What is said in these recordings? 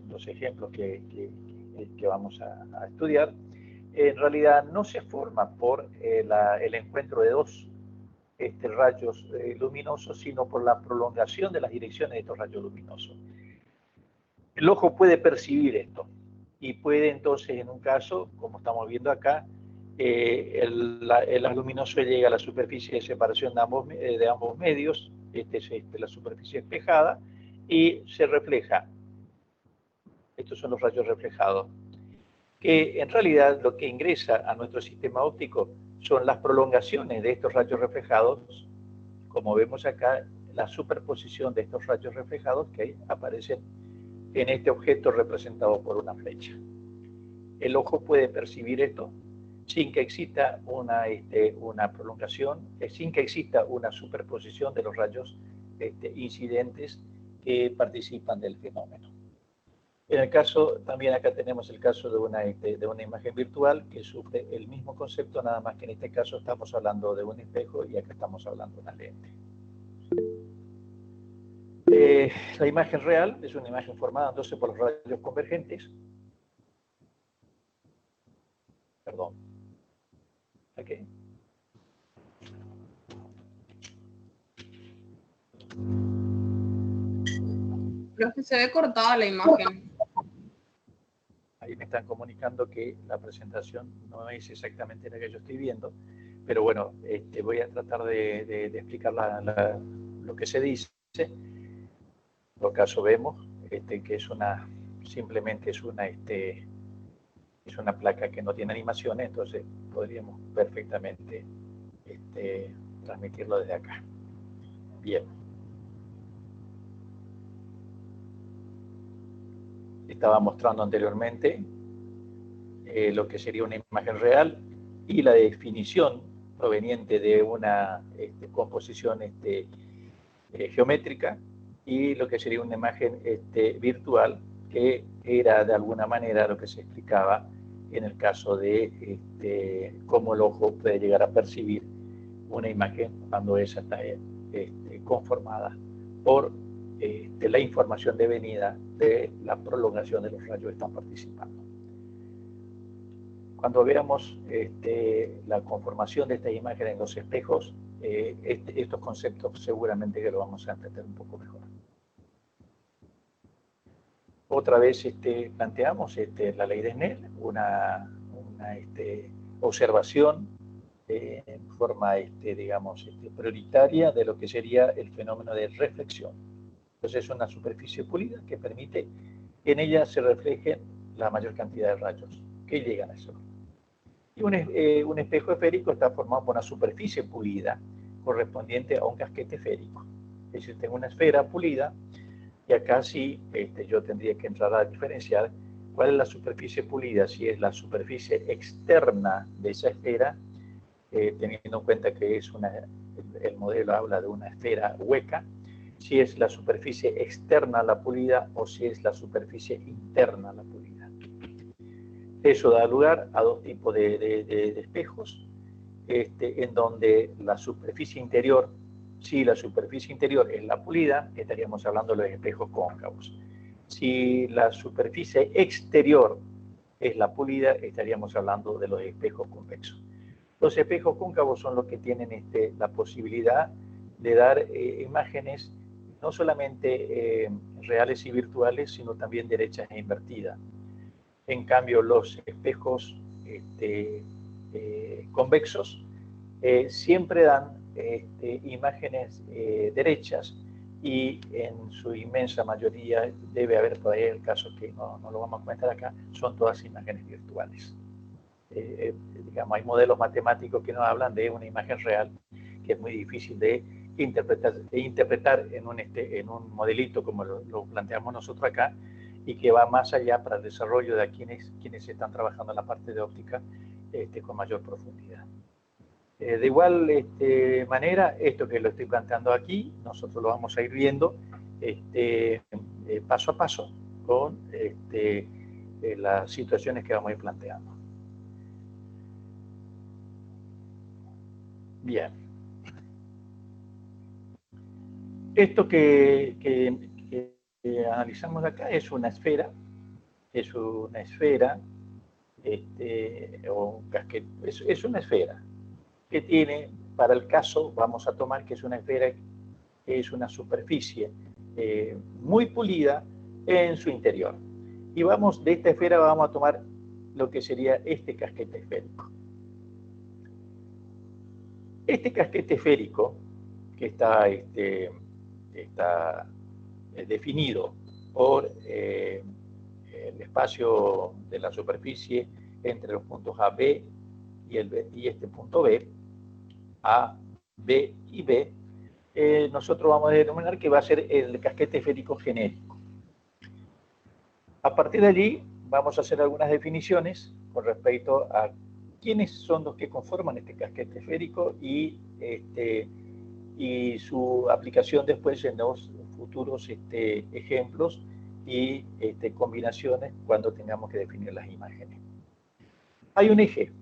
los ejemplos que vamos a estudiar, en realidad no se forma por el encuentro de dos rayos luminosos, sino por la prolongación de las direcciones de estos rayos luminosos. El ojo puede percibir esto y puede entonces, en un caso, como estamos viendo acá, el luminoso llega a la superficie de separación de ambos medios, la superficie espejada, y se refleja. Estos son los rayos reflejados, que en realidad lo que ingresa a nuestro sistema óptico son las prolongaciones de estos rayos reflejados, como vemos acá, la superposición de estos rayos reflejados que aparecen en este objeto representado por una flecha. El ojo puede percibir esto sin que exista una prolongación, sin que exista una superposición de los rayos incidentes que participan del fenómeno. En el caso, también acá tenemos el caso de una imagen virtual que sufre el mismo concepto, nada más que en este caso estamos hablando de un espejo y acá estamos hablando de una lente. La imagen real es una imagen formada entonces por los rayos convergentes. Perdón. Okay. Creo que se ve cortada la imagen. Ahí me están comunicando que la presentación no es exactamente la que yo estoy viendo, pero bueno, voy a tratar de explicar lo que se dice. En todo caso vemos que es simplemente es una placa que no tiene animaciones, entonces podríamos perfectamente transmitirlo desde acá. Bien. Estaba mostrando anteriormente lo que sería una imagen real y la definición proveniente de una composición geométrica, y lo que sería una imagen virtual, que era de alguna manera lo que se explicaba en el caso de cómo el ojo puede llegar a percibir una imagen cuando esa está conformada por la información devenida de la prolongación de los rayos que están participando. Cuando veamos la conformación de estas imágenes en los espejos, estos conceptos seguramente que lo vamos a entender un poco mejor. Otra vez planteamos la ley de Snell, una observación en forma, digamos, prioritaria de lo que sería el fenómeno de reflexión. Entonces es una superficie pulida que permite que en ella se reflejen la mayor cantidad de rayos que llegan a eso. Y un espejo esférico está formado por una superficie pulida correspondiente a un casquete esférico. Es decir, tengo una esfera pulida, y acá sí yo tendría que entrar a diferenciar cuál es la superficie pulida, si es la superficie externa de esa esfera, teniendo en cuenta que el modelo habla de una esfera hueca, si es la superficie externa a la pulida o si es la superficie interna a la pulida. Eso da lugar a dos tipos de espejos, en donde la superficie interior, si la superficie interior es la pulida, estaríamos hablando de los espejos cóncavos. Si la superficie exterior es la pulida, estaríamos hablando de los espejos convexos. Los espejos cóncavos son los que tienen la posibilidad de dar imágenes no solamente reales y virtuales, sino también derechas e invertidas. En cambio, los espejos convexos siempre dan imágenes derechas, y en su inmensa mayoría, debe haber por ahí el caso que no lo vamos a comentar acá, son todas imágenes virtuales. Digamos, hay modelos matemáticos que nos hablan de una imagen real que es muy difícil de interpretar en un modelito como lo planteamos nosotros acá, y que va más allá para el desarrollo de quienes están trabajando en la parte de óptica con mayor profundidad. De igual manera, esto que lo estoy planteando aquí, nosotros lo vamos a ir viendo paso a paso con las situaciones que vamos a ir planteando. Bien. Esto que analizamos acá es una esfera es una esfera, o un casquete, es una esfera que tiene, para el caso, vamos a tomar que es una esfera que es una superficie muy pulida en su interior. Y vamos, de esta esfera vamos a tomar lo que sería este casquete esférico. Este casquete esférico, que está definido por el espacio de la superficie entre los puntos A, B y este punto B, A, B y B, nosotros vamos a determinar que va a ser el casquete esférico genérico. A partir de allí vamos a hacer algunas definiciones con respecto a quiénes son los que conforman este casquete esférico y su aplicación después en los futuros ejemplos y combinaciones cuando tengamos que definir las imágenes. Hay un eje,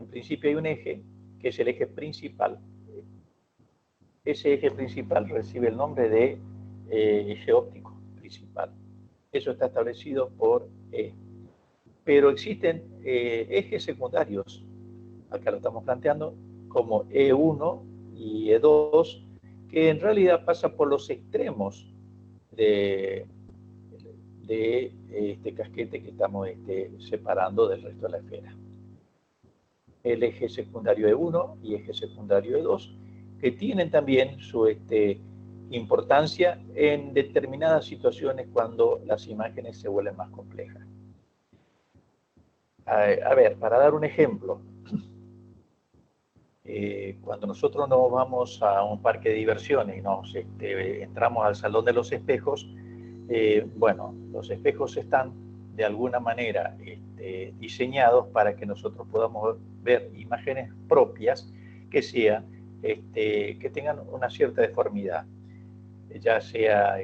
en principio hay un eje que es el eje principal. Ese eje principal recibe el nombre de eje óptico principal. Eso está establecido por E. Pero existen ejes secundarios, acá lo estamos planteando, como E1 y E2, que en realidad pasan por los extremos de este casquete que estamos separando del resto de la esfera. El eje secundario E1 y eje secundario E2, que tienen también su importancia en determinadas situaciones cuando las imágenes se vuelven más complejas. A ver, para dar un ejemplo, cuando nosotros nos vamos a un parque de diversiones y entramos al Salón de los Espejos, bueno, los espejos están de alguna manera diseñados para que nosotros podamos ver imágenes propias que sean, que tengan una cierta deformidad, ya sea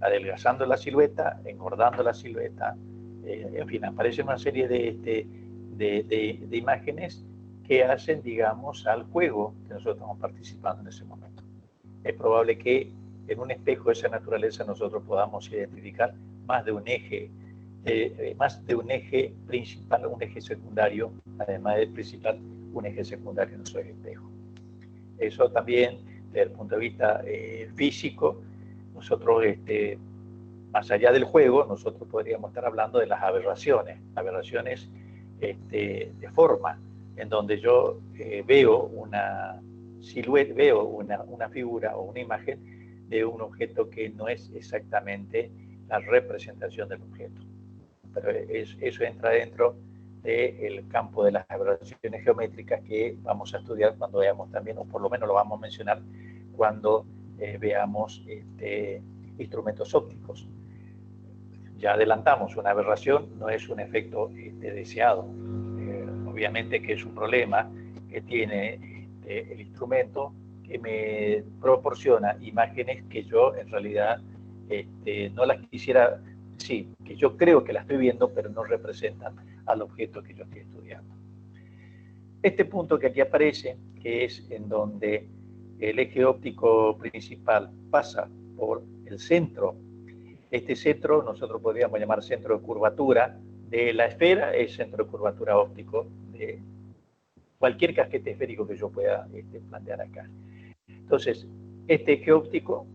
adelgazando la silueta, engordando la silueta, en fin, aparece una serie de imágenes que hacen, digamos, al juego que nosotros estamos participando en ese momento. Es probable que en un espejo de esa naturaleza nosotros podamos identificar más de un eje principal, un eje secundario, además del principal, un eje secundario en nuestro espejo. Eso también, desde el punto de vista físico, nosotros, más allá del juego, nosotros podríamos estar hablando de las aberraciones de forma, en donde yo veo una silueta, veo una figura o una imagen de un objeto que no es exactamente la representación del objeto. Pero eso entra dentro del campo de las aberraciones geométricas que vamos a estudiar cuando veamos también, o por lo menos lo vamos a mencionar cuando veamos instrumentos ópticos. Ya adelantamos, una aberración no es un efecto deseado. Obviamente que es un problema que tiene el instrumento que me proporciona imágenes que yo en realidad no las quisiera, sí, que yo creo que las estoy viendo, pero no representan al objeto que yo estoy estudiando. Este punto que aquí aparece, que es en donde el eje óptico principal pasa por el centro, este centro nosotros podríamos llamar centro de curvatura de la esfera, es centro de curvatura óptico de cualquier casquete esférico que yo pueda plantear acá. Entonces, este eje óptico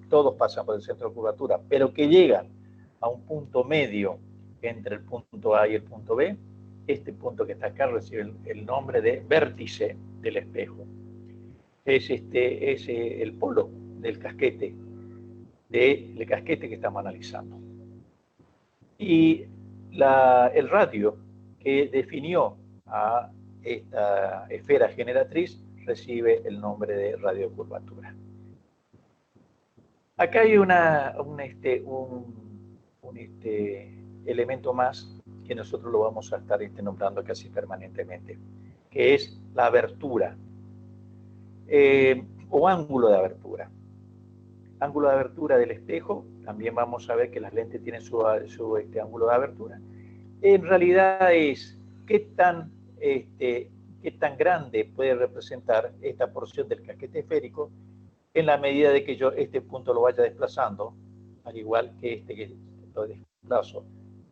todos pasan por el centro de curvatura, pero que llegan a un punto medio entre el punto A y el punto B. Este punto que está acá recibe el nombre de vértice del espejo. Es el polo del casquete que estamos analizando. Y el radio que definió a esta esfera generatriz recibe el nombre de radiocurvatura. Acá hay un elemento más que nosotros lo vamos a estar nombrando casi permanentemente, que es la abertura o ángulo de abertura. Ángulo de abertura del espejo, también vamos a ver que las lentes tienen su ángulo de abertura. En realidad es qué tan grande puede representar esta porción del casquete esférico en la medida de que yo este punto lo vaya desplazando, al igual que que lo desplazo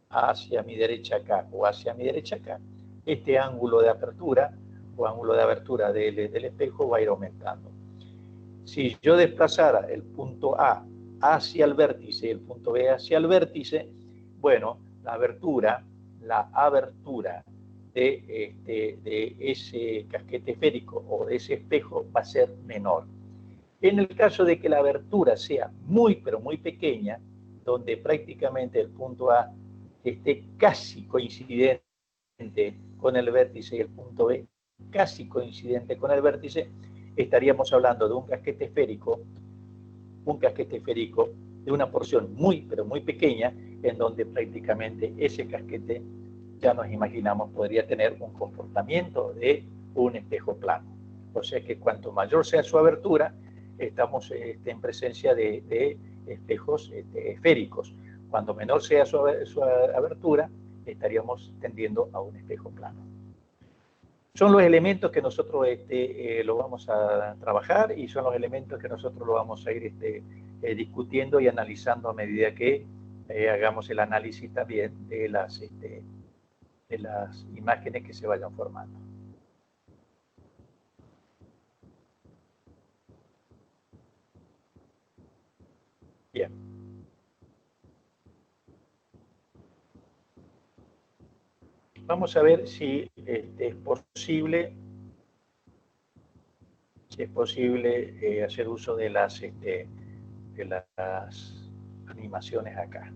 hacia mi derecha acá o hacia mi derecha acá, este ángulo de apertura o ángulo de abertura del espejo va a ir aumentando. Si yo desplazara el punto A hacia el vértice y el punto B hacia el vértice, bueno, la abertura de ese casquete esférico o de ese espejo va a ser menor. En el caso de que la abertura sea muy, pero muy pequeña, donde prácticamente el punto A esté casi coincidente con el vértice y el punto B casi coincidente con el vértice, estaríamos hablando de un casquete esférico de una porción muy, pero muy pequeña, en donde prácticamente ese casquete, ya nos imaginamos, podría tener un comportamiento de un espejo plano. O sea que cuanto mayor sea su abertura, estamos en presencia de espejos esféricos. Cuando menor sea su abertura, estaríamos tendiendo a un espejo plano. Son los elementos que nosotros lo vamos a trabajar y son los elementos que nosotros lo vamos a ir discutiendo y analizando a medida que hagamos el análisis también de las imágenes que se vayan formando. Bien. Vamos a ver si es posible hacer uso de las animaciones acá.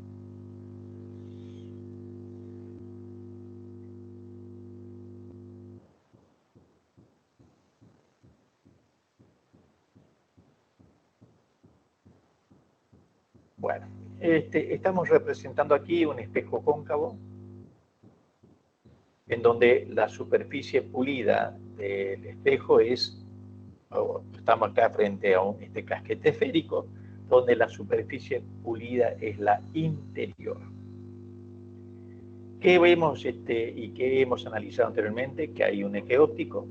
Bueno, estamos representando aquí un espejo cóncavo en donde la superficie pulida del espejo estamos acá frente a un casquete esférico, donde la superficie pulida es la interior. ¿Qué vemos y qué hemos analizado anteriormente? Que hay un eje óptico,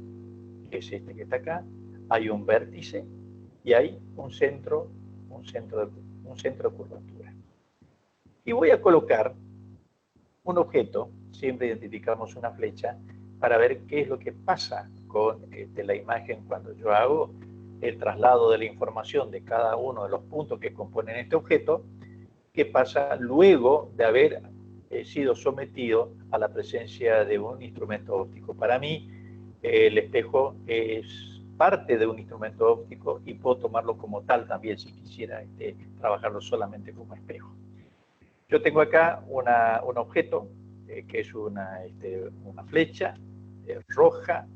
que es este que está acá, hay un vértice y hay un centro de curvatura. Y voy a colocar un objeto, siempre identificamos una flecha, para ver qué es lo que pasa con la imagen cuando yo hago el traslado de la información de cada uno de los puntos que componen este objeto, qué pasa luego de haber sido sometido a la presencia de un instrumento óptico. Para mí, el espejo es parte de un instrumento óptico y puedo tomarlo como tal también si quisiera trabajarlo solamente como espejo. Yo tengo acá un objeto que es una flecha roja,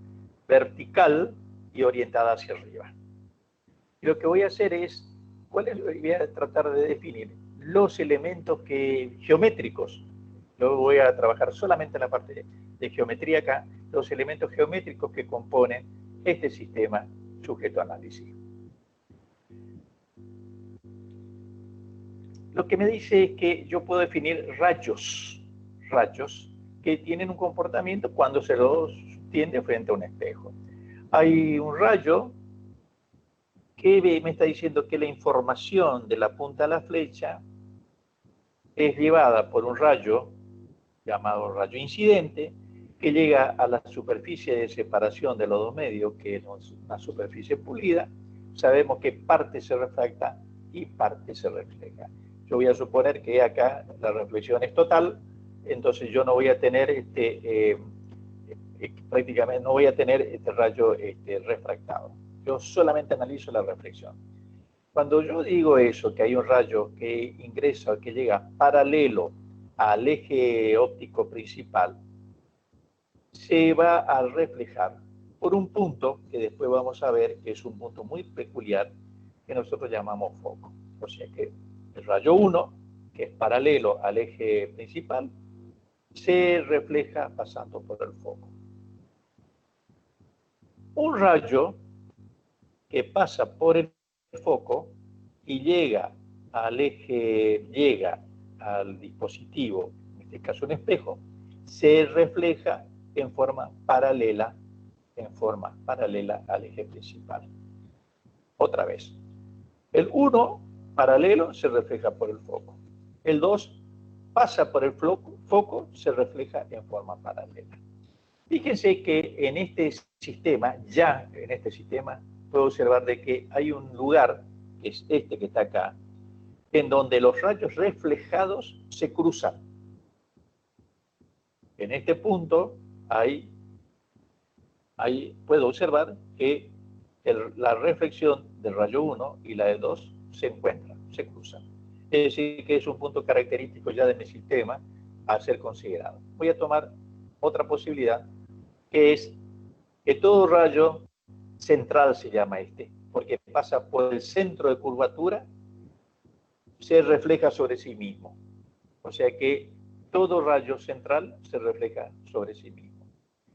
vertical y orientada hacia arriba. Y lo que voy a hacer es, voy a tratar de definir los elementos geométricos. Luego voy a trabajar solamente en la parte de geometría acá, los elementos geométricos que componen este sistema sujeto a análisis. Lo que me dice es que yo puedo definir rayos que tienen un comportamiento cuando se los tiende frente a un espejo. Hay un rayo que me está diciendo que la información de la punta de la flecha es llevada por un rayo llamado rayo incidente, que llega a la superficie de separación de los dos medios, que es una superficie pulida. Sabemos que parte se refracta y parte se refleja. Yo voy a suponer que acá la reflexión es total, entonces yo no voy a tener prácticamente no voy a tener este rayo refractado. Yo solamente analizo la reflexión. Cuando yo digo eso, que hay un rayo que ingresa, que llega paralelo al eje óptico principal, se va a reflejar por un punto que después vamos a ver que es un punto muy peculiar que nosotros llamamos foco. O sea que el rayo 1, que es paralelo al eje principal, se refleja pasando por el foco. Un rayo que pasa por el foco y llega al dispositivo, en este caso un espejo, se refleja en forma paralela al eje principal. Otra vez, el 1 paralelo se refleja por el foco. El 2 pasa por el foco, se refleja en forma paralela. Fíjense que en este sistema, puedo observar de que hay un lugar, que es este que está acá, en donde los rayos reflejados se cruzan. En este punto, ahí puedo observar que la reflexión del rayo 1 y la de 2 se encuentran, se cruzan. Es decir, que es un punto característico ya de mi sistema a ser considerado. Voy a tomar otra posibilidad, que es que todo rayo central se llama este, porque pasa por el centro de curvatura, se refleja sobre sí mismo. O sea que todo rayo central se refleja sobre sí mismo.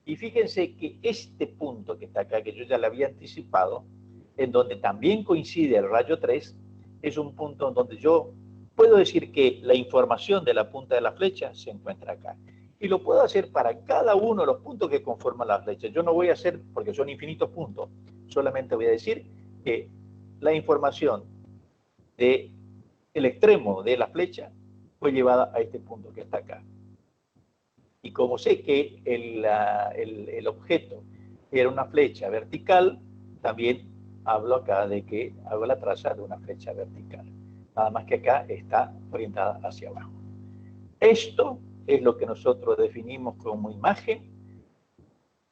Y fíjense que este punto que está acá, que yo ya lo había anticipado, en donde también coincide el rayo 3, es un punto en donde yo puedo decir que la información de la punta de la flecha se encuentra acá. Y lo puedo hacer para cada uno de los puntos que conforman la flecha. Yo no voy a hacer, porque son infinitos puntos, solamente voy a decir que la información del extremo de la flecha fue llevada a este punto que está acá. Y como sé que el objeto era una flecha vertical, también hablo acá de que hago la traza de una flecha vertical. Nada más que acá está orientada hacia abajo. Esto es lo que nosotros definimos como imagen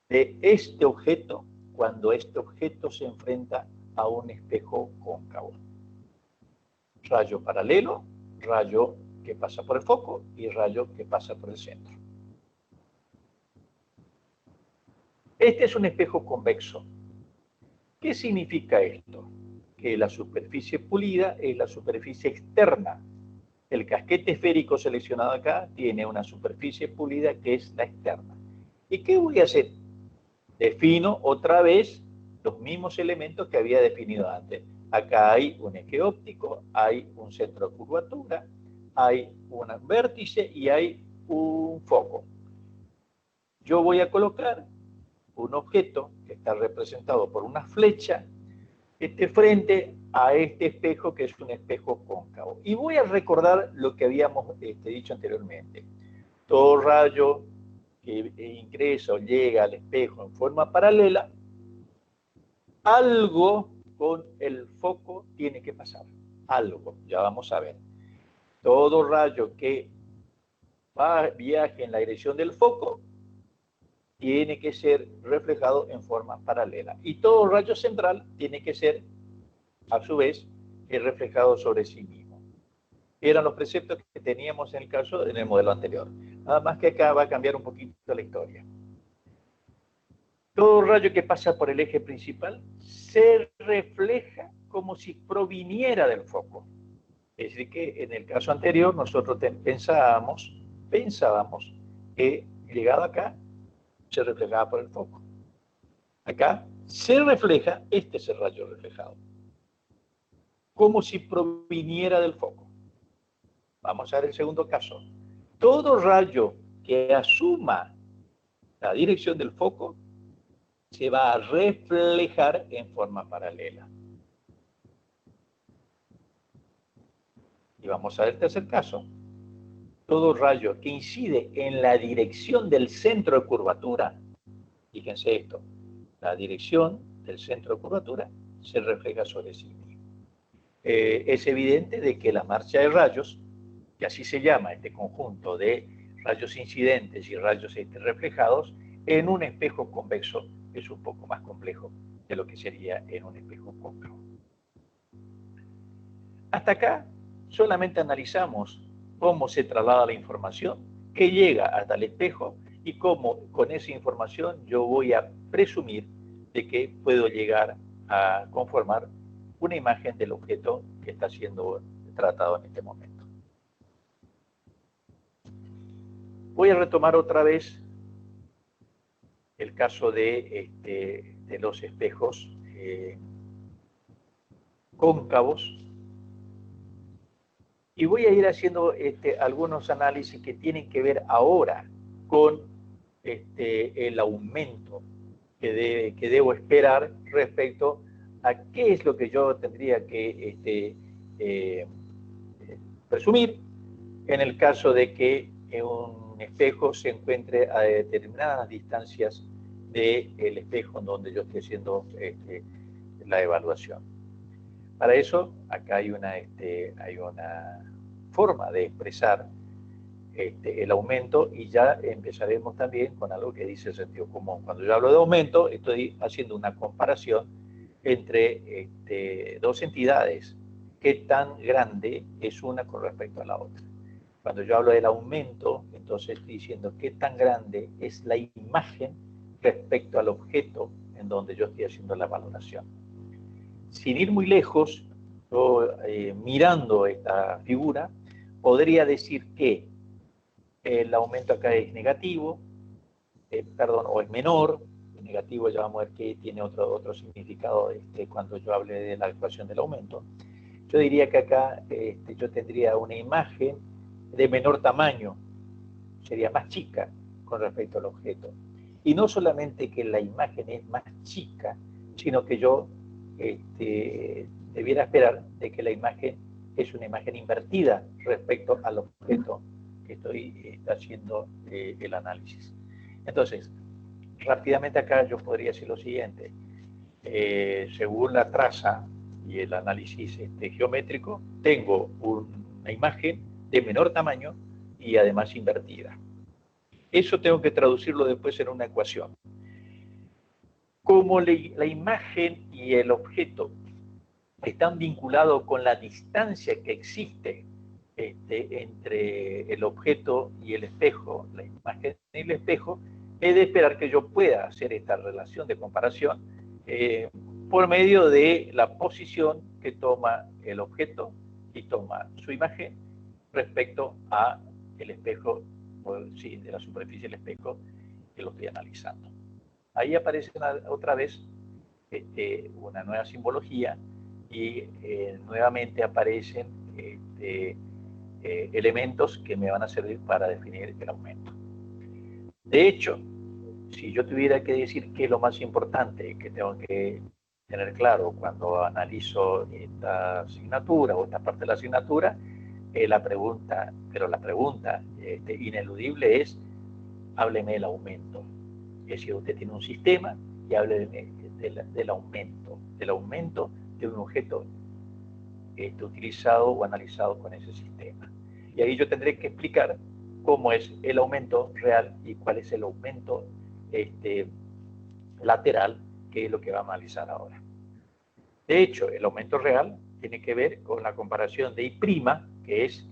de este objeto cuando este objeto se enfrenta a un espejo cóncavo. Rayo paralelo, rayo que pasa por el foco y rayo que pasa por el centro. Este es un espejo convexo. ¿Qué significa esto? Que la superficie pulida es la superficie externa. El casquete esférico seleccionado acá tiene una superficie pulida que es la externa. ¿Y qué voy a hacer? Defino otra vez los mismos elementos que había definido antes. Acá hay un eje óptico, hay un centro de curvatura, hay un vértice y hay un foco. Yo voy a colocar un objeto que está representado por una flecha que esté frente a este espejo, que es un espejo cóncavo. Y voy a recordar lo que habíamos dicho anteriormente. Todo rayo que ingresa o llega al espejo en forma paralela, algo con el foco tiene que pasar. Algo, ya vamos a ver. Todo rayo que viaje en la dirección del foco tiene que ser reflejado en forma paralela. Y todo rayo central tiene que ser, a su vez, reflejado sobre sí mismo. Eran los preceptos que teníamos en el modelo anterior. Nada más que acá va a cambiar un poquito la historia. Todo rayo que pasa por el eje principal se refleja como si proviniera del foco. Es decir, que en el caso anterior nosotros pensábamos que llegado acá se reflejaba por el foco. Acá se refleja, este es el rayo reflejado, como si proviniera del foco. Vamos a ver el segundo caso. Todo rayo que asuma la dirección del foco se va a reflejar en forma paralela. Y vamos a ver el tercer caso. Todo rayo que incide en la dirección del centro de curvatura, fíjense esto, la dirección del centro de curvatura se refleja sobre sí mismo. Es evidente de que la marcha de rayos, que así se llama este conjunto de rayos incidentes y rayos reflejados, en un espejo convexo es un poco más complejo de lo que sería en un espejo cóncavo. Hasta acá solamente analizamos cómo se traslada la información que llega hasta el espejo y cómo con esa información yo voy a presumir de que puedo llegar a conformar una imagen del objeto que está siendo tratado en este momento. Voy a retomar otra vez el caso de los espejos cóncavos y voy a ir haciendo algunos análisis que tienen que ver ahora con el aumento que debo esperar respecto a qué es lo que yo tendría que presumir en el caso de que un espejo se encuentre a determinadas distancias del espejo en donde yo estoy haciendo la evaluación. Para eso, acá hay una forma de expresar el aumento, y ya empezaremos también con algo que dice el sentido común. Cuando yo hablo de aumento, estoy haciendo una comparación entre dos entidades. ¿Qué tan grande es una con respecto a la otra? Cuando yo hablo del aumento, entonces estoy diciendo qué tan grande es la imagen respecto al objeto en donde yo estoy haciendo la valoración. Sin ir muy lejos, yo, mirando esta figura, podría decir que el aumento acá es negativo, o es menor. El negativo ya vamos a ver que tiene otro significado cuando yo hable de la ecuación del aumento. Yo diría que acá yo tendría una imagen de menor tamaño, sería más chica con respecto al objeto. Y no solamente que la imagen es más chica, sino que yo debiera esperar de que la imagen es una imagen invertida respecto al objeto que estoy haciendo el análisis. Entonces, rápidamente acá yo podría decir lo siguiente. Según la traza y el análisis geométrico, tengo una imagen de menor tamaño y además invertida. Eso tengo que traducirlo después en una ecuación. Como la imagen y el objeto están vinculados con la distancia que existe entre el objeto y el espejo, la imagen y el espejo, he de esperar que yo pueda hacer esta relación de comparación por medio de la posición que toma el objeto y toma su imagen respecto a el espejo, sí, de la superficie del espejo que lo estoy analizando. Ahí aparece otra vez una nueva simbología y nuevamente aparecen elementos que me van a servir para definir el aumento. De hecho, si yo tuviera que decir qué es lo más importante que tengo que tener claro cuando analizo esta asignatura o esta parte de la asignatura, la pregunta ineludible es: hábleme del aumento. Es decir, usted tiene un sistema y hábleme del aumento de un objeto utilizado o analizado con ese sistema. Y ahí yo tendré que explicar cómo es el aumento real y cuál es el aumento lateral, que es lo que vamos a analizar ahora. De hecho, el aumento real tiene que ver con la comparación de I', que es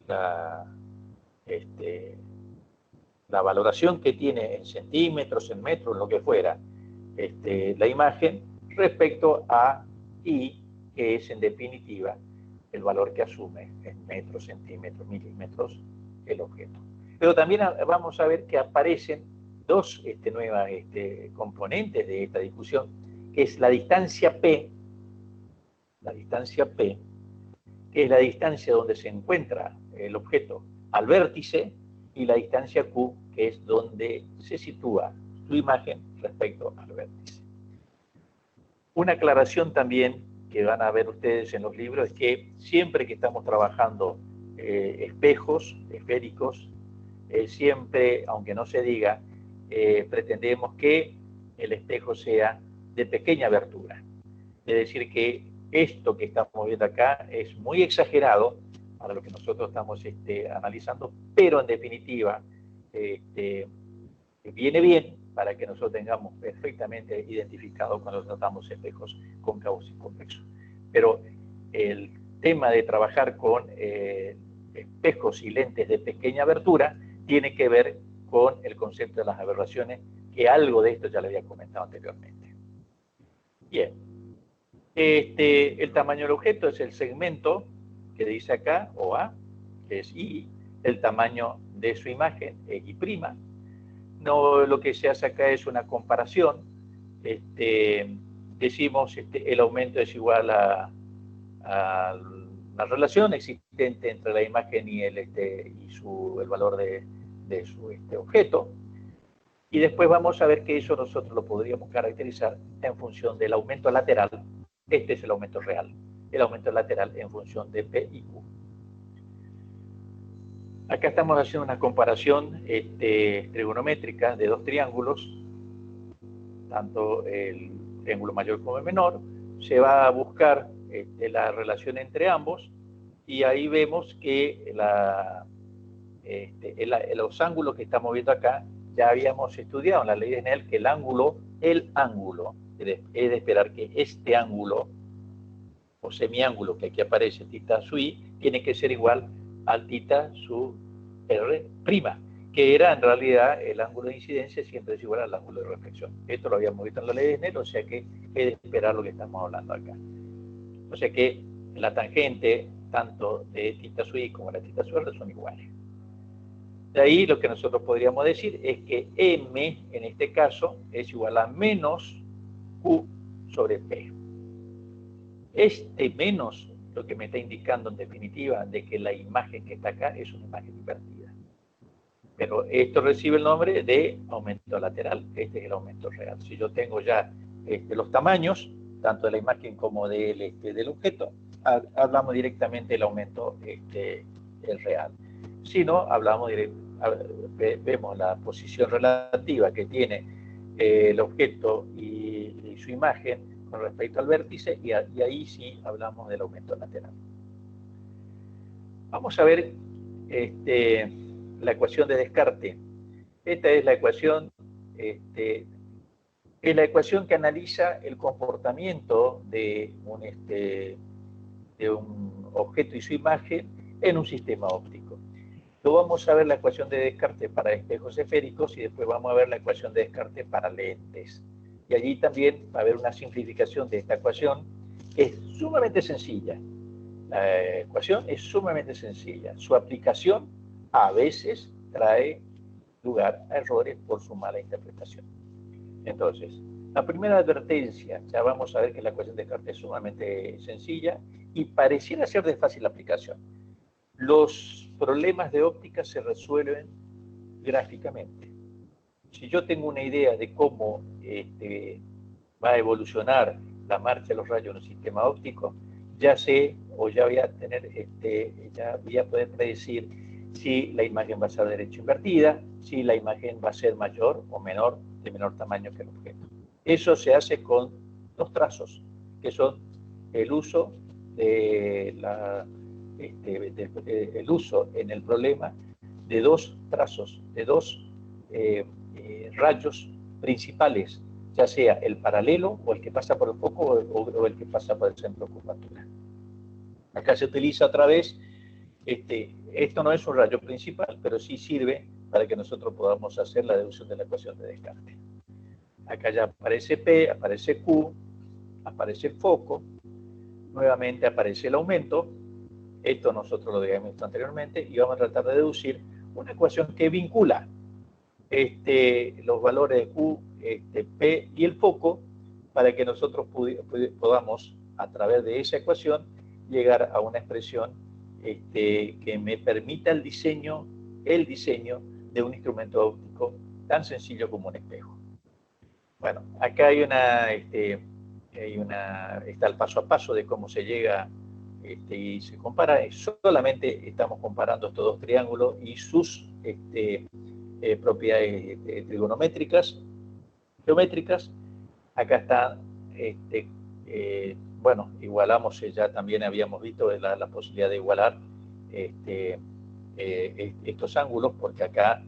la valoración que tiene en centímetros, en metros, en lo que fuera, la imagen respecto a I, que es en definitiva el valor que asume en metros, centímetros, milímetros el objeto. Pero también vamos a ver que aparecen dos nuevas componentes de esta discusión, que es la distancia P, que es la distancia donde se encuentra el objeto al vértice, y la distancia Q, que es donde se sitúa su imagen respecto al vértice. Una aclaración también que van a ver ustedes en los libros es que siempre que estamos trabajando espejos esféricos, siempre, aunque no se diga, pretendemos que el espejo sea de pequeña abertura. Es decir, que esto que estamos viendo acá es muy exagerado para lo que nosotros estamos analizando, pero en definitiva viene bien para que nosotros tengamos perfectamente identificado cuando tratamos espejos cóncavos y convexos. Pero el tema de trabajar con espejos y lentes de pequeña abertura tiene que ver con el concepto de las aberraciones, que algo de esto ya le había comentado anteriormente. Bien. El tamaño del objeto es el segmento que dice acá, OA, que es I. El tamaño de su imagen es I'. No, lo que se hace acá es una comparación. Decimos el aumento es igual a la relación existente entre la imagen y el valor de su objeto. Y después vamos a ver que eso nosotros lo podríamos caracterizar en función del aumento lateral. Este es el aumento real. El aumento lateral en función de P y Q. Acá estamos haciendo una comparación trigonométrica de dos triángulos, tanto el triángulo mayor como el menor. Se va a buscar la relación entre ambos y ahí vemos que los ángulos que estamos viendo acá ya habíamos estudiado en la ley de Snell que el ángulo es de esperar que este ángulo o semiángulo que aquí aparece, θ su i, tiene que ser igual al θ su r', que era en realidad el ángulo de incidencia siempre es igual al ángulo de reflexión. Esto lo habíamos visto en la ley de Snell, o sea que es de esperar lo que estamos hablando acá. O sea que la tangente, tanto de θ su i como la θ su r, son iguales. De ahí lo que nosotros podríamos decir es que m, en este caso, es igual a menos q sobre p. Este menos lo que me está indicando en definitiva de que la imagen que está acá es una imagen invertida. Pero esto recibe el nombre de aumento lateral. Este es el aumento real. Si yo tengo ya los tamaños, tanto de la imagen como del objeto, hablamos directamente del aumento el real. Si no, hablamos vemos la posición relativa que tiene el objeto y su imagen con respecto al vértice, y ahí sí hablamos del aumento lateral. Vamos a ver la ecuación de Descartes. Esta es la ecuación, es la ecuación que analiza el comportamiento de un objeto y su imagen en un sistema óptico. Luego vamos a ver la ecuación de Descartes para espejos esféricos y después vamos a ver la ecuación de Descartes para lentes. Y allí también va a haber una simplificación de esta ecuación que es sumamente sencilla. La ecuación es sumamente sencilla. Su aplicación a veces trae lugar a errores por su mala interpretación. Entonces, la primera advertencia, ya vamos a ver que la ecuación de Descartes es sumamente sencilla y pareciera ser de fácil aplicación. Los problemas de óptica se resuelven gráficamente. Si yo tengo una idea de cómo va a evolucionar la marcha de los rayos en un sistema óptico, ya sé o ya voy a tener, ya voy a poder predecir si la imagen va a ser derecha invertida, si la imagen va a ser mayor o menor, de menor tamaño que el objeto. Eso se hace con dos trazos, que son el uso de el uso en el problema de dos trazos, de dos rayos principales, ya sea el paralelo o el que pasa por el foco o el que pasa por el centro de curvatura. Acá se utiliza otra vez, esto no es un rayo principal, pero sí sirve para que nosotros podamos hacer la deducción de la ecuación de Descartes. Acá ya aparece P, aparece Q, aparece el foco, nuevamente aparece el aumento. Esto nosotros lo habíamos visto anteriormente y vamos a tratar de deducir una ecuación que vincula los valores de Q, P y el foco para que nosotros podamos, a través de esa ecuación, llegar a una expresión que me permita el diseño de un instrumento óptico tan sencillo como un espejo. Bueno, acá está el paso a paso de cómo se llega y se compara. Solamente estamos comparando estos dos triángulos y sus propiedades trigonométricas, geométricas. Acá está, bueno, igualamos, ya también habíamos visto la posibilidad de igualar estos ángulos, porque acá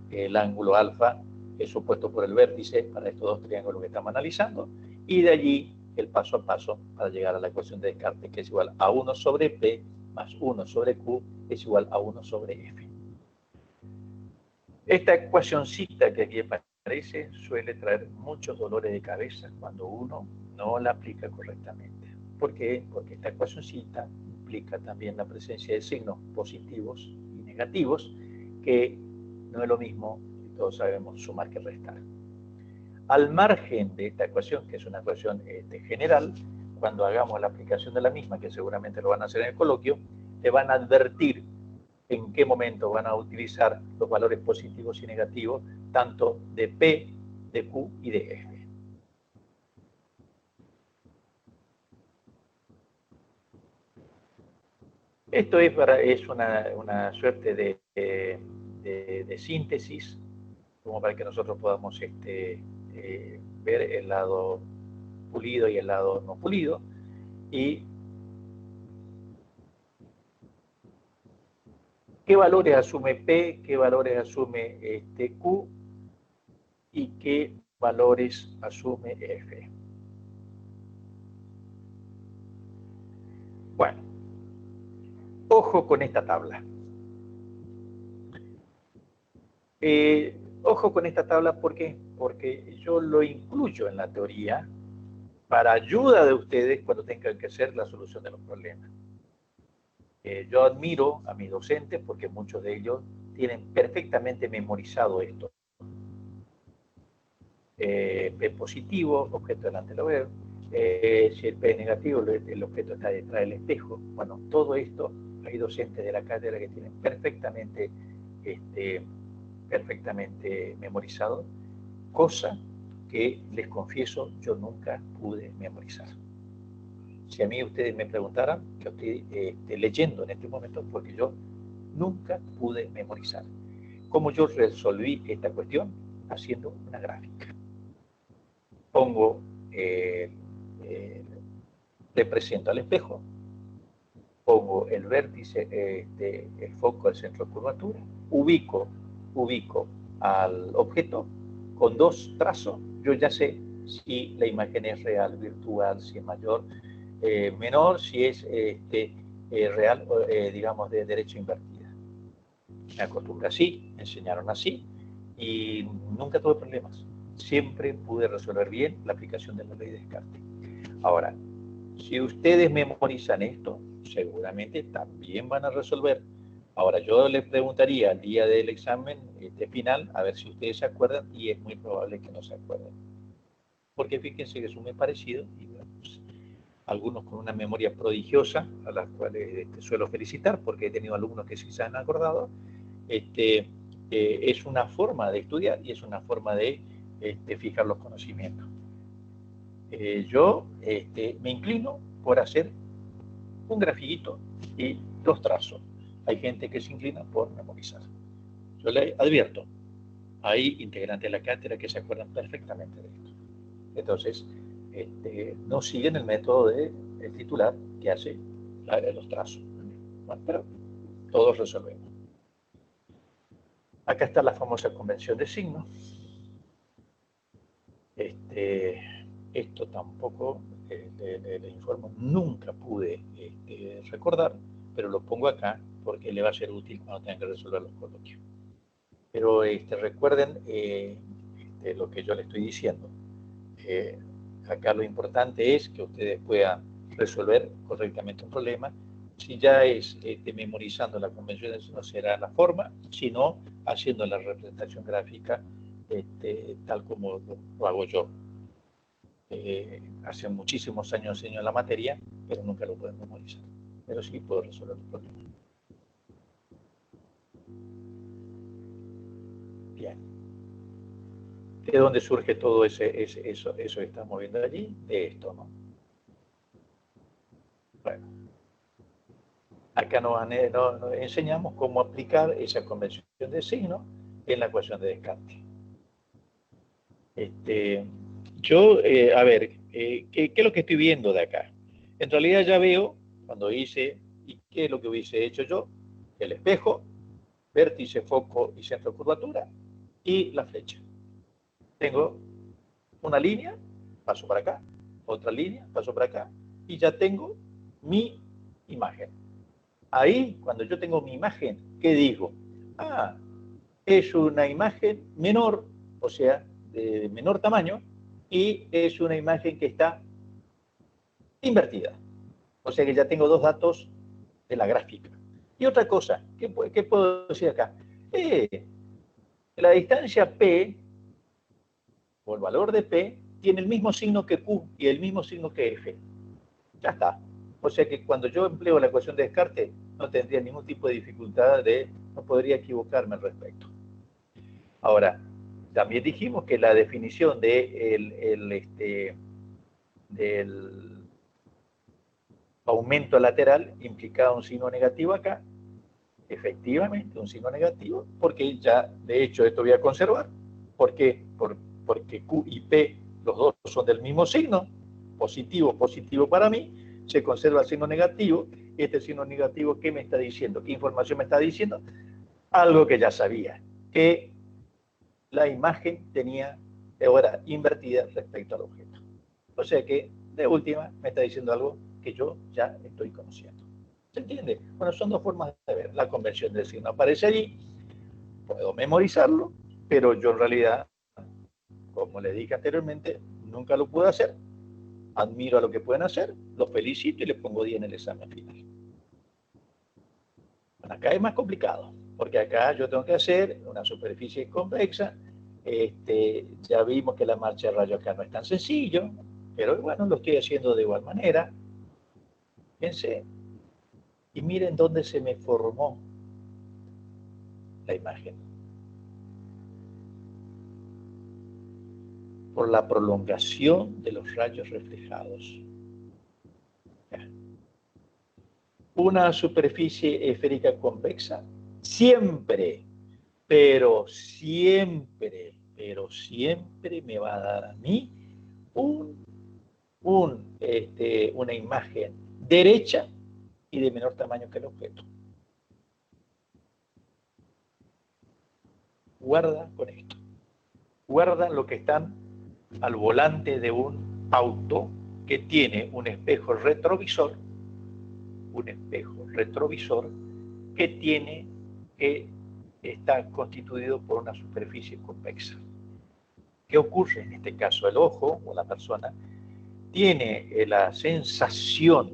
el ángulo alfa es opuesto por el vértice para estos dos triángulos que estamos analizando, y de allí el paso a paso para llegar a la ecuación de Descartes, que es igual a 1 sobre P más 1 sobre Q es igual a 1 sobre F. Esta ecuacioncita que aquí aparece suele traer muchos dolores de cabeza cuando uno no la aplica correctamente. ¿Por qué? Porque esta ecuacioncita implica también la presencia de signos positivos y negativos, que no es lo mismo, todos sabemos, sumar que restar. Al margen de esta ecuación, que es una ecuación general, cuando hagamos la aplicación de la misma, que seguramente lo van a hacer en el coloquio, te van a advertir en qué momento van a utilizar los valores positivos y negativos, tanto de P, de Q y de F. Esto es una suerte de síntesis, como para que nosotros podamos ver el lado pulido y el lado no pulido. Y qué valores asume P, qué valores asume Q y qué valores asume F. Bueno, ojo con esta tabla. Ojo con esta tabla, ¿por qué? Porque yo lo incluyo en la teoría para ayuda de ustedes cuando tengan que hacer la solución de los problemas. Yo admiro a mis docentes porque muchos de ellos tienen perfectamente memorizado esto. P positivo, objeto delante lo veo. Si el P es negativo, el objeto está detrás del espejo. Bueno, todo esto hay docentes de la cátedra que tienen perfectamente memorizado, cosa que les confieso yo nunca pude memorizar. Si a mí ustedes me preguntaran, yo estoy leyendo en este momento porque yo nunca pude memorizar. ¿Cómo yo resolví esta cuestión? Haciendo una gráfica. Pongo, represento al espejo, pongo el vértice, el foco al centro de curvatura, ubico al objeto con dos trazos, yo ya sé si la imagen es real, virtual, si es mayor, menor, si es real, digamos, de derecha invertida. Me acostumbré así, me enseñaron así y nunca tuve problemas. Siempre pude resolver bien la aplicación de la ley de Descartes. Ahora, si ustedes memorizan esto, seguramente también van a resolver. Ahora, yo les preguntaría al día del examen final, a ver si ustedes se acuerdan, y es muy probable que no se acuerden. Porque fíjense que es muy parecido, y bueno, pues, algunos con una memoria prodigiosa, a las cuales suelo felicitar, porque he tenido alumnos que sí se han acordado, es una forma de estudiar y es una forma de fijar los conocimientos. Yo me inclino por hacer un grafiquito y dos trazos. Hay gente que se inclina por memorizar. Yo le advierto, hay integrantes de la cátedra que se acuerdan perfectamente de esto. Entonces, no siguen el método del titular que hace los trazos. Bueno, pero todos resolvemos. Acá está la famosa convención de signos. Esto tampoco le informo, nunca pude recordar, pero lo pongo acá porque le va a ser útil cuando tengan que resolver los coloquios. Pero recuerden lo que yo le estoy diciendo. Acá lo importante es que ustedes puedan resolver correctamente un problema. Si ya es memorizando la convención, no será la forma, sino haciendo la representación gráfica tal como lo hago yo. Hace muchísimos años enseño la materia, pero nunca lo puedo memorizar. Pero sí puedo resolver los problemas. Bien. ¿De dónde surge todo eso que estamos viendo allí? De esto, ¿no? Bueno. Acá nos enseñamos cómo aplicar esa convención de signos en la ecuación de Descartes. A ver, ¿qué es lo que estoy viendo de acá? En realidad ya veo, cuando hice, ¿y qué es lo que hubiese hecho yo? El espejo, vértice, foco y centro de curvatura, y la flecha. Tengo una línea, paso para acá, otra línea, paso para acá, y ya tengo mi imagen. Ahí, cuando yo tengo mi imagen, ¿qué digo? Ah, es una imagen menor, o sea, de menor tamaño, y es una imagen que está invertida. O sea que ya tengo dos datos de la gráfica. Y otra cosa, ¿qué puedo decir acá? La distancia P, o el valor de P, tiene el mismo signo que Q y el mismo signo que F. Ya está. O sea que cuando yo empleo la ecuación de Descartes, no tendría ningún tipo de dificultad no podría equivocarme al respecto. Ahora, también dijimos que la definición del aumento lateral implicaba un signo negativo acá, efectivamente un signo negativo, porque ya de hecho esto voy a conservar. ¿Por qué? Porque Q y P, los dos son del mismo signo, positivo, positivo para mí, se conserva el signo negativo. Este signo negativo, ¿qué me está diciendo? ¿Qué información me está diciendo? Algo que ya sabía, que la imagen era invertida respecto al objeto. O sea que, de última, me está diciendo algo que yo ya estoy conociendo. ¿Se entiende? Bueno, son dos formas de ver. La convención del signo aparece allí, puedo memorizarlo, pero yo en realidad, como les dije anteriormente, nunca lo pude hacer. Admiro a lo que pueden hacer, los felicito y les pongo 10 en el examen final. Bueno, acá es más complicado, porque acá yo tengo que hacer una superficie convexa. Ya vimos que la marcha de rayos acá no es tan sencillo, pero bueno, lo estoy haciendo de igual manera. Fíjense, y miren dónde se me formó la imagen. Por la prolongación de los rayos reflejados. Una superficie esférica convexa siempre, pero siempre me va a dar a mí una imagen derecha y de menor tamaño que el objeto. Guarda con esto. Guarda lo que están al volante de un auto que tiene un espejo retrovisor que está constituido por una superficie convexa. ¿Qué ocurre en este caso? El ojo o la persona tiene la sensación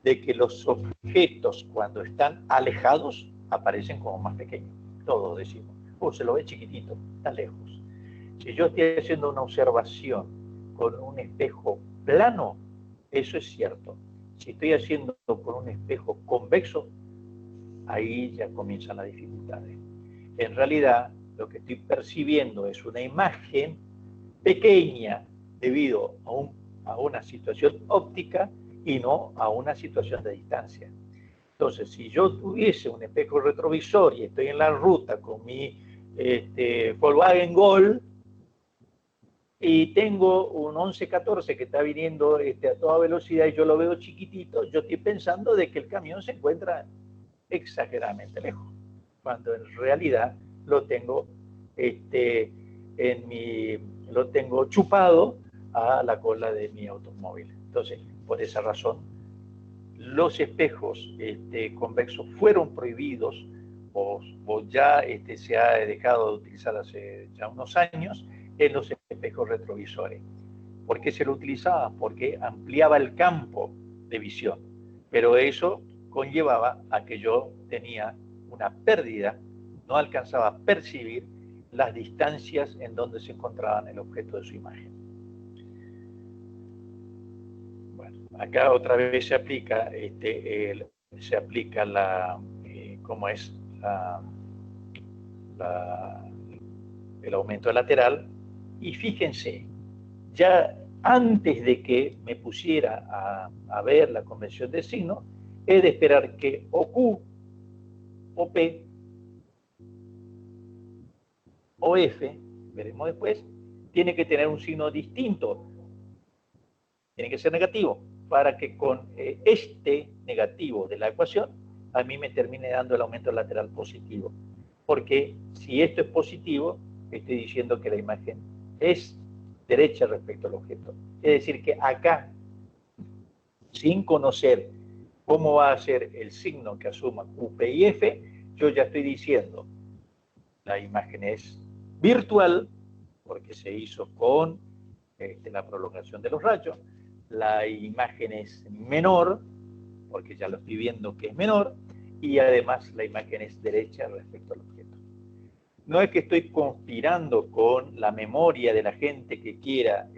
de que los objetos cuando están alejados aparecen como más pequeños. Todos decimos, se lo ve chiquitito, está lejos. Si yo estoy haciendo una observación con un espejo plano, eso es cierto. Si estoy haciendo con un espejo convexo, ahí ya comienzan las dificultades. En realidad, lo que estoy percibiendo es una imagen pequeña debido a una situación óptica y no a una situación de distancia. Entonces, si yo tuviese un espejo retrovisor y estoy en la ruta con mi Volkswagen Gol y tengo un 1114 que está viniendo a toda velocidad y yo lo veo chiquitito, yo estoy pensando de que el camión se encuentra exageradamente lejos, cuando en realidad lo tengo lo tengo chupado a la cola de mi automóvil. Entonces, por esa razón, los espejos convexos fueron prohibidos o ya se ha dejado de utilizar hace ya unos años en los espejos retrovisores. ¿Por qué se lo utilizaba? Porque ampliaba el campo de visión, pero eso conllevaba a que yo tenía una pérdida, no alcanzaba a percibir las distancias en donde se encontraban el objeto de su imagen. Bueno, acá otra vez se aplica, ¿cómo es? El aumento lateral. Y fíjense, ya antes de que me pusiera a ver la convención de signo, he de esperar que o Q, o P, o F, veremos después, tiene que tener un signo distinto, tiene que ser negativo, para que con este negativo de la ecuación a mí me termine dando el aumento lateral positivo. Porque si esto es positivo, estoy diciendo que la imagen es derecha respecto al objeto. Es decir, que acá, sin conocer cómo va a ser el signo que asuma Q, P y F, yo ya estoy diciendo, la imagen es virtual, porque se hizo con la prolongación de los rayos, la imagen es menor, porque ya lo estoy viendo que es menor, y además la imagen es derecha respecto al objeto. No es que estoy conspirando con la memoria de la gente que quiera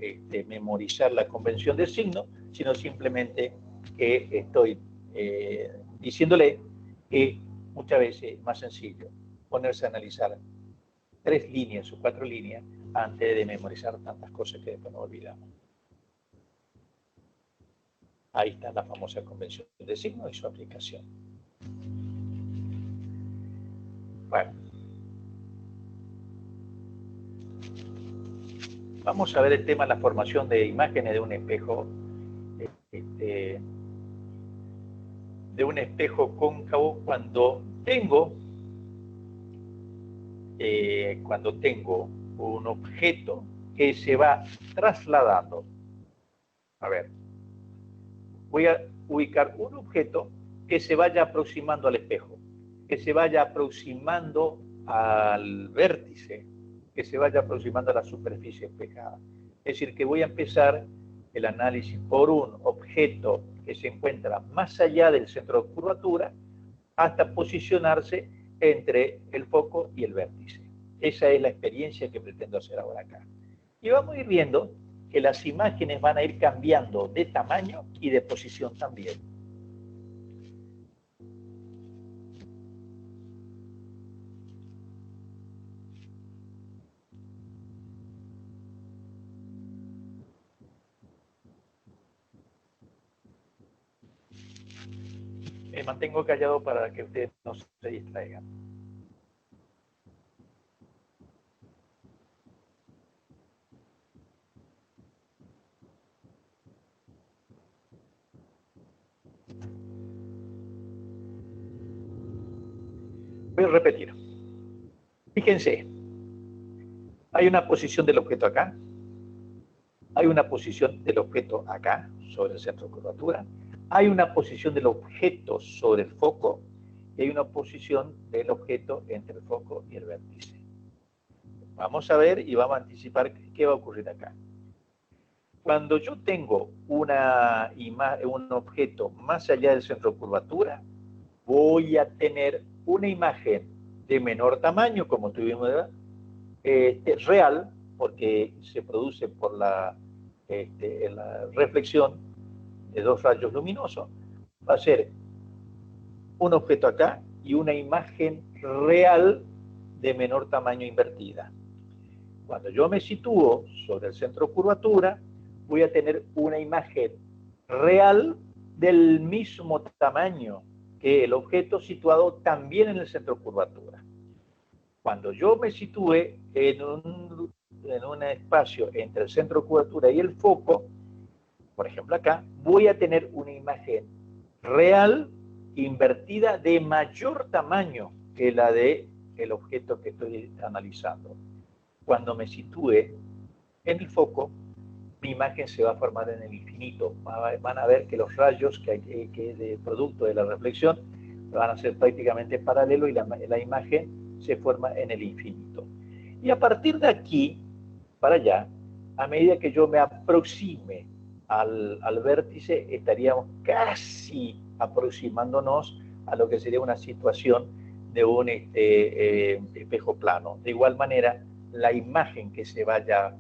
memorizar la convención del signo, sino simplemente que estoy diciéndole que muchas veces es más sencillo ponerse a analizar 3 líneas o 4 líneas antes de memorizar tantas cosas que después nos olvidamos. Ahí está la famosa convención de signos y su aplicación. Bueno. Vamos a ver el tema de la formación de imágenes de un espejo, cóncavo cuando tengo un objeto que se va trasladando. A ver, voy a ubicar un objeto que se vaya aproximando al espejo, que se vaya aproximando al vértice, que se vaya aproximando a la superficie espejada. Es decir, que voy a empezar el análisis por un objeto que se encuentra más allá del centro de curvatura hasta posicionarse entre el foco y el vértice. Esa es la experiencia que pretendo hacer ahora acá. Y vamos a ir viendo que las imágenes van a ir cambiando de tamaño y de posición también. Me mantengo callado para que ustedes no se distraigan. Voy a repetir. Fíjense, hay una posición del objeto acá, hay una posición del objeto acá, sobre el centro de curvatura, hay una posición del objeto sobre el foco y hay una posición del objeto entre el foco y el vértice. Vamos a ver y vamos a anticipar qué va a ocurrir acá. Cuando yo tengo un objeto más allá del centro de curvatura, voy a tener una imagen de menor tamaño, como tuvimos, real, porque se produce por la reflexión de dos rayos luminosos. Va a ser un objeto acá y una imagen real de menor tamaño invertida. Cuando yo me sitúo sobre el centro de curvatura, voy a tener una imagen real del mismo tamaño que el objeto situado también en el centro de curvatura. Cuando yo me sitúe en un espacio entre el centro de curvatura y el foco, por ejemplo acá, voy a tener una imagen real invertida de mayor tamaño que la del objeto que estoy analizando. Cuando me sitúe en el foco, mi imagen se va a formar en el infinito. Van a ver que los rayos que de producto de la reflexión van a ser prácticamente paralelos y la imagen se forma en el infinito. Y a partir de aquí, para allá, a medida que yo me aproxime al vértice, estaríamos casi aproximándonos a lo que sería una situación de un espejo plano. De igual manera, la imagen que se vaya